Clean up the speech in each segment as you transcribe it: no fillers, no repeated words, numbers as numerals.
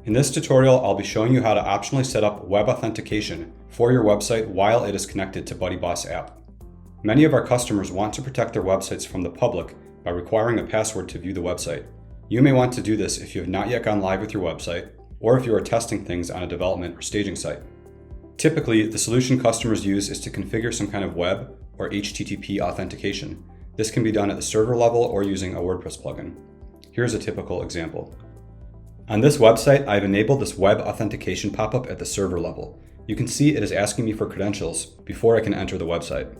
In this tutorial, I'll be showing you how to optionally set up web authentication for your website while it is connected to BuddyBoss App. Many of our customers want to protect their websites from the public by requiring a password to view the website. You may want to do this if you have not yet gone live with your website, or if you are testing things on a development or staging site. Typically, the solution customers use is to configure some kind of web or HTTP authentication. This can be done at the server level or using a WordPress plugin. Here's a typical example. On this website, I've enabled this web authentication pop-up at the server level. You can see it is asking me for credentials before I can enter the website.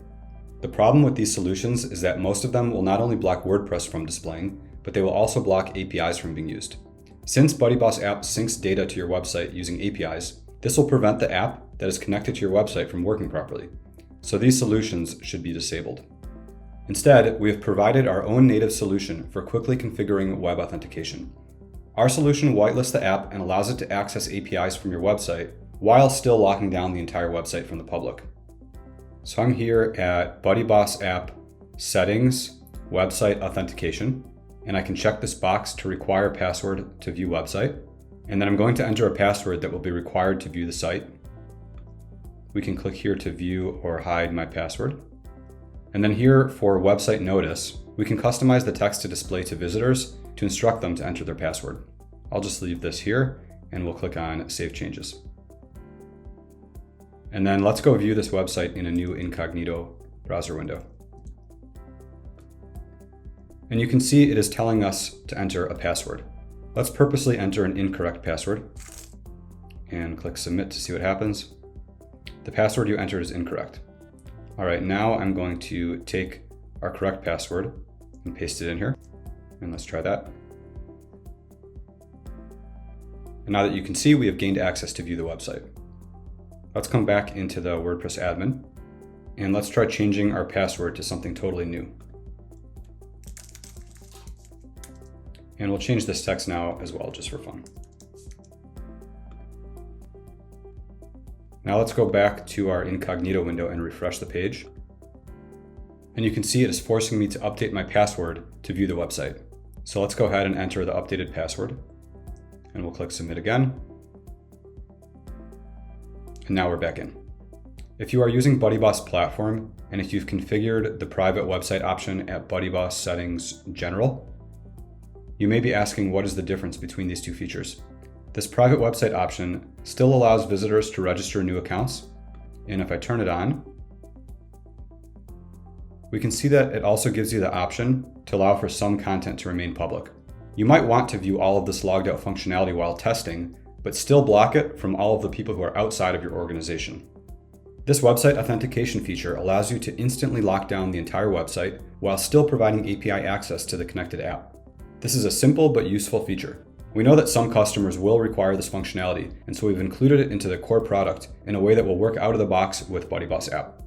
The problem with these solutions is that most of them will not only block WordPress from displaying, but they will also block APIs from being used. Since BuddyBoss App syncs data to your website using APIs, this will prevent the app that is connected to your website from working properly. So these solutions should be disabled. Instead, we have provided our own native solution for quickly configuring web authentication. Our solution whitelists the app and allows it to access APIs from your website while still locking down the entire website from the public. So I'm here at BuddyBoss App Settings, Website Authentication, and I can check this box to require password to view website. And then I'm going to enter a password that will be required to view the site. We can click here to view or hide my password. And then here for website notice, we can customize the text to display to visitors to instruct them to enter their password. I'll just leave this here and we'll click on Save Changes. And then let's go view this website in a new incognito browser window. And you can see it is telling us to enter a password. Let's purposely enter an incorrect password and click Submit to see what happens. The password you entered is incorrect. All right, now I'm going to take our correct password and paste it in here. And let's try that. And now that you can see, we have gained access to view the website. Let's come back into the WordPress admin and let's try changing our password to something totally new. And we'll change this text now as well, just for fun. Now let's go back to our incognito window and refresh the page. And you can see it is forcing me to update my password to view the website. So let's go ahead and enter the updated password. And we'll click Submit again. And now we're back in. If you are using BuddyBoss Platform, and if you've configured the private website option at BuddyBoss Settings General, you may be asking what is the difference between these two features. This private website option still allows visitors to register new accounts. And if I turn it on, we can see that it also gives you the option to allow for some content to remain public. You might want to view all of this logged out functionality while testing, but still block it from all of the people who are outside of your organization. This website authentication feature allows you to instantly lock down the entire website while still providing API access to the connected app. This is a simple but useful feature. We know that some customers will require this functionality, and so we've included it into the core product in a way that will work out of the box with BuddyBoss App.